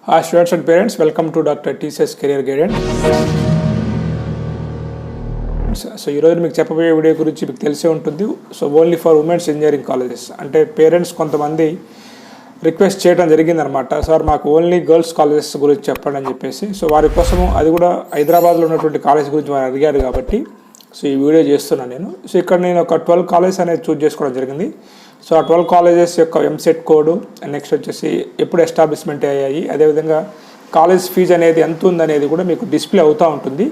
Hi students and parents, welcome to Dr. TCS Career Guidance. So ఈరోజు మీకు చెప్పబోయే video గురించి మీకు తెలిసే ఉంటుంది. So only for women's engineering colleges అంటే పేరెంట్స్ కొంతమంది రిక్వెస్ట్ చేయడం జరిగిందనమాట. సార్ మాకు ఓన్లీ గర్ల్స్ కాలేజెస్ గురించి చెప్పండి అని చెప్పేసి. సో వారి కోసము అది కూడా హైదరాబాద్లో ఉన్నటువంటి కాలేజ్ గురించి వారు అడిగారు కాబట్టి సో ఈ వీడియో చేస్తున్నాను నేను. సో ఇక్కడ నేను ఒక 12 కాలేజెస్ అనేది చూస్ చేసుకోవడం జరిగింది. సో ఆ 12 కాలేజెస్ యొక్క ఎంసెట్ కోడ్, నెక్స్ట్ వచ్చేసి ఎప్పుడు ఎస్టాబ్లిష్మెంట్ అయ్యాయి, అదేవిధంగా కాలేజ్ ఫీజు అనేది ఎంత ఉందనేది కూడా మీకు డిస్ప్లే అవుతూ ఉంటుంది.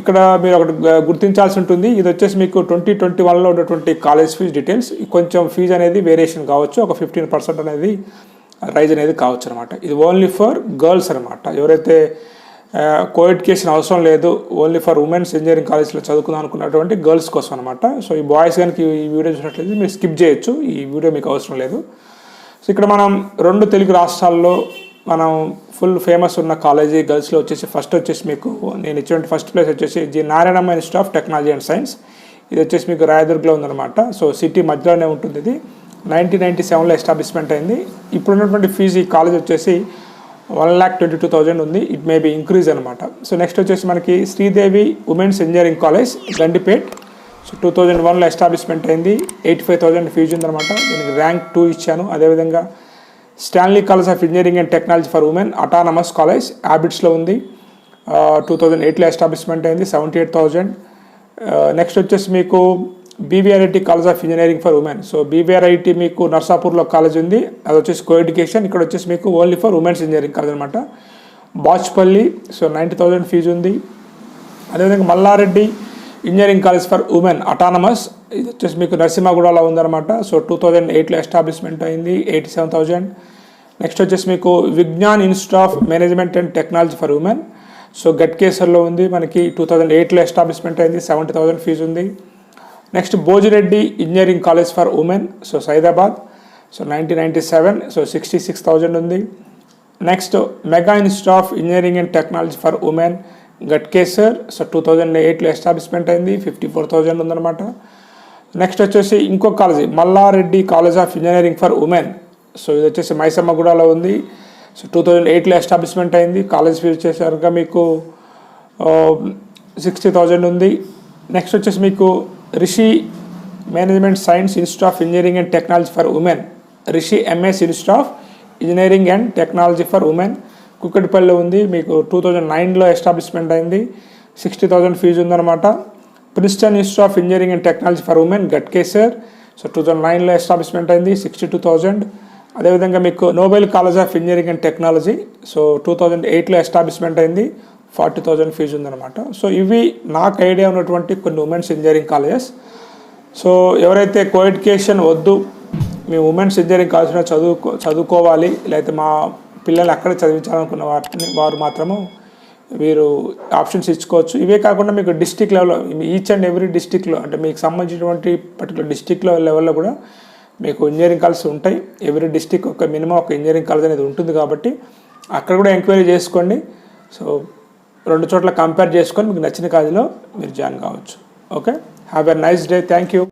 ఇక్కడ మీరు ఒకటి గుర్తించాల్సి ఉంటుంది, ఇది వచ్చేసి మీకు 2021లో ఉన్నటువంటి కాలేజ్ ఫీజు డీటెయిల్స్. కొంచెం ఫీజు అనేది వేరియేషన్ కావచ్చు, ఒక 15% అనేది రైజ్ అనేది కావచ్చు అనమాట. ఇది ఓన్లీ ఫర్ గర్ల్స్ అనమాట. ఎవరైతే కోఎడ్యుకేషన్ అవసరం లేదు, ఓన్లీ ఫర్ ఉమెన్స్ ఇంజనీరింగ్ కాలేజ్లో చదువుకుందాం అనుకున్నటువంటి గర్ల్స్ కోసం అనమాట. సో ఈ బాయ్స్ కనుక ఈ వీడియో చూసినట్లయితే మీరు స్కిప్ చేయొచ్చు, ఈ వీడియో మీకు అవసరం లేదు. సో ఇక్కడ మనం 2 తెలుగు రాష్ట్రాల్లో మనం ఫుల్ ఫేమస్ ఉన్న కాలేజీ గర్ల్స్లో వచ్చేసి ఫస్ట్ వచ్చేసి మీకు నేను ఇచ్చినటువంటి ఫస్ట్ ప్లేస్ వచ్చేసి G Narayanamma institute of technology and science. ఇది వచ్చేసి మీకు రాయదుర్గ్లో ఉందన్నమాట. సో సిటీ మధ్యలోనే ఉంటుంది. ఇది 1997లో ఎస్టాబ్లిష్మెంట్ అయింది. ఇప్పుడు ఉన్నటువంటి ఫీజు ఈ కాలేజ్ వచ్చేసి 1,22,000 ఉంది. ఇట్ మే బి ఇంక్రీజ్ అనమాట. సో నెక్స్ట్ వచ్చేసి మనకి Sridevi women's engineering college Gandipet. So 2001లో ఎస్టాబ్లిష్మెంట్ అయింది. 85,000 ఫీజు ఉందన్నమాట. దీనికి ర్యాంక్ 2 ఇచ్చాను. అదేవిధంగా Stanley college of engineering and technology for women autonomous college హ్యాబిట్స్లో ఉంది. 2008లో ఎస్టాబ్లిష్మెంట్ అయింది. 78,000. నెక్స్ట్ వచ్చేసి మీకు BVRIT college of engineering for women. So BVRIT మీకు నర్సాపూర్లో కాలేజ్ ఉంది, అది వచ్చేసి కోఎడ్యుకేషన్. ఇక్కడ వచ్చేసి మీకు only for women's engineering college అనమాట. బాచ్పల్లి, సో 90,000 ఫీజు ఉంది. అదేవిధంగా Malla Reddy engineering college for women autonomous, ఇది వచ్చేసి మీకు నరసింహగూడలో ఉందన్నమాట. సో 2008లో ఎస్టాబ్లిష్మెంట్ అయింది. 87,000. నెక్స్ట్ వచ్చేసి మీకు Vignan institute of management and technology for women. So గట్కేసర్లో ఉంది, మనకి 2008లో ఎస్టాబ్లిష్మెంట్ అయింది. 70,000 ఫీజు ఉంది. Next Bhojireddy engineering college for women, so Saidabad. So 1997, so 66,000 ఉంది. Next Mega institute of engineering and technology for women Ghatkesar. So 2008లో ఎస్టాబ్లిష్మెంట్ అయింది. 54,000 ఉందన్నమాట. నెక్స్ట్ వచ్చేసి ఇంకో college Mallareddy college of engineering for women. So ఇది వచ్చేసి మైసమ్మగూడలో ఉంది. సో 2008లో ఎస్టాబ్లిష్మెంట్ అయింది. కాలేజ్ ఫీజు వచ్చేసరికి మీకు 60,000 ఉంది. నెక్స్ట్ వచ్చేసి మీకు Rishi management science institute of engineering and technology for women, Rishi MS institute of engineering and technology for women కుక్కటిపల్లిలో ఉంది. మీకు 2009లో ఎస్టాబ్లిష్మెంట్ అయింది. 60,000 ఫీజు ఉందన్నమాట. Princeton institute of engineering and technology for women Ghatkesar. So 2009లో ఎస్టాబ్లిష్మెంట్ అయింది. 62,000. అదేవిధంగా మీకు Nobel college of engineering and technology, so 2008లో ఎస్టాబ్లిష్మెంట్ అయింది. 40,000 ఫీజు ఉందన్నమాట. సో ఇవి నాకు ఐడియా ఉన్నటువంటి కొన్ని ఉమెన్స్ ఇంజనీరింగ్ కాలేజెస్. సో ఎవరైతే కోఎడ్యుకేషన్ వద్దు, మీ ఉమెన్స్ ఇంజనీరింగ్ కాలేజ్లో చదువుకోవాలి, లేకపోతే మా పిల్లల్ని అక్కడ చదివించాలనుకున్న వారు మాత్రము వీరు ఆప్షన్స్ ఇచ్చుకోవచ్చు. ఇవే కాకుండా మీకు డిస్ట్రిక్ట్ లెవెల్లో ఈచ్ అండ్ ఎవ్రీ డిస్ట్రిక్ట్లో అంటే మీకు సంబంధించినటువంటి పర్టికులర్ డిస్ట్రిక్ట్లో లెవెల్లో కూడా మీకు ఇంజనీరింగ్ కాలేజెస్ ఉంటాయి. ఎవ్రీ డిస్ట్రిక్ట్ ఒక మినిమం ఒక ఇంజనీరింగ్ కాలేజ్ అనేది ఉంటుంది కాబట్టి అక్కడ కూడా ఎంక్వైరీ చేసుకోండి. సో 2 చోట్ల కంపేర్ చేసుకొని మీకు నచ్చిన కాలేజీలో మీరు జాయిన్ కావచ్చు. Okay, have a nice day. Thank you.